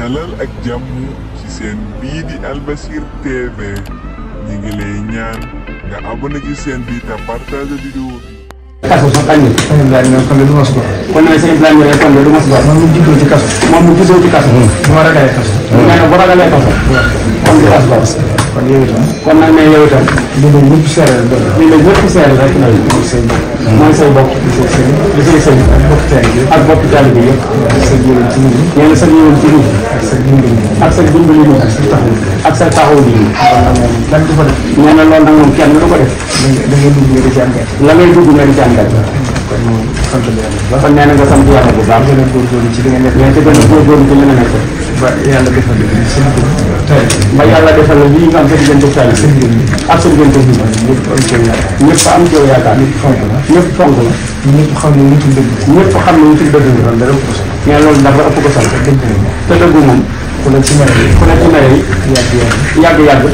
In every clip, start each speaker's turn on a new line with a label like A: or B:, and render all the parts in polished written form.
A: dalal ak jàmm ci seen bii di Albasir TV ñi ngi lay ñaan nga abonné ci seen bi te partage vidéo bi.
B: kaso sax añ na. kon de du ma si gox. kon nag seen plan bi rek kon de du ma si gox. moom mu juddoo ci kaso. moom mu juddoo ci kaso. bu ma ragalee kaso. nee na bu ragalee kaso. kon du as gox. kon yow itam. kon nag ne yow itam. lii la ñëpp seeral rek. lii la ñëpp seeral rek la. mooy say bokk. di say sëñ. ak bokk taalibe bi yëpp. ak sa jiwoon ci nit ñi. nee na sa jiwoon ci nit ñi. ak sa dimbali nit. ak sa taxaw nit ñi. lan du ko def. nee na loolu nag moom kenn du ko def. da ngay dugg nga di jàngat. la ngay dugg nga di jàngat. kon moom sant yàlla. kon nee na nga sant yàlla bu baax. gën a góorgóorlu ci li nga nekk. mais te gën a góorgóorlu ci li nga nekk. ba yàlla defal la lii seen tey. ba yàlla defal la lii nga am sa diggante tey. ak sa diggante bi. ñëpp am ci yow yaakaar. ñëpp fonk la. ñëpp xam ne nitu dëgg. ñëpp xam ne nitu dëgg la. dara ëpp ko sax. mais loolu dafa ëpp ko sax. te dëggu moom. ku nekk ci mere yi. ku nekk ci mere yi. yàgg.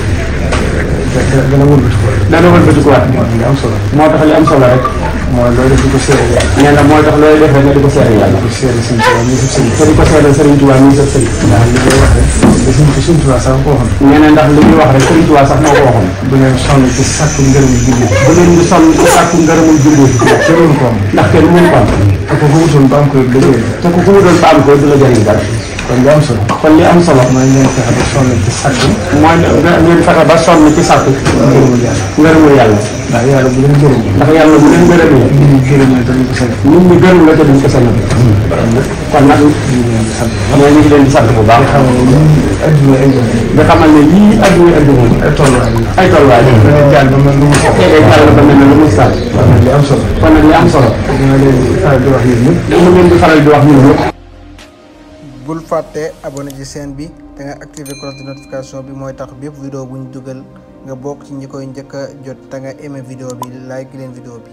B: dana wëlbati ko waat. li am solo. moo tax li am solo rek. mooy looy def di ko seere yàlla. nee na mooy tax looy def rek nga di ko seere yàlla. di ko seere Sëriñ Tuubaa mi sa sëriñ. te di ko seere Sëriñ Tuubaa mi sa sëriñ. ndax li ngay wax rek. Sëriñ Tuubaa sax ko waxoon. nee na ndax li ñuy wax rek Sëriñ Tuubaa sax moo ko waxoon. bu leen sonn ci sàkku ngërëmul jullit. bu leen di sonn ci sàkku ngërëmul jullit. kenn mënu ko am. ndax kenn mënu ko am. te ku ko wutoon ba am ko du la jëriñ. te ku ko wutoon ba am ko du la jëriñ dara. kon li am solo. kon li am solo. mooy ngeen fexe ba sonn ci sàkku. mooy ngeen fexe ba sonn ci sàkku. ngërëmul yàlla. ndax yàlla bu leen gërëm. ndax yàlla bu leen gërëmee. nit ñi gërëm la te duñ ko sant. nit ñi gërëm la te duñ ko sant. kon nag ñu ngi leen di sant bu baax. nga xamal ne lii adduna ay tolluwaay la. da ngay jàll ba mel lu mu soxla. day jàll ba mel lu mu soxla. kon nag li am solo. kon nag li am solo. dina leen di faral di wax ñun ñëpp. dina leen di faral di wax ñun ñëpp.
C: bul fàtte abonné ci chaîne bi te nga activé cloche de notification bi mooy tax bépp vidéo bu ñu dugal nga bokk ci ñi koy njëkk a jot te nga aimé vidéo bi like leen vidéo bi.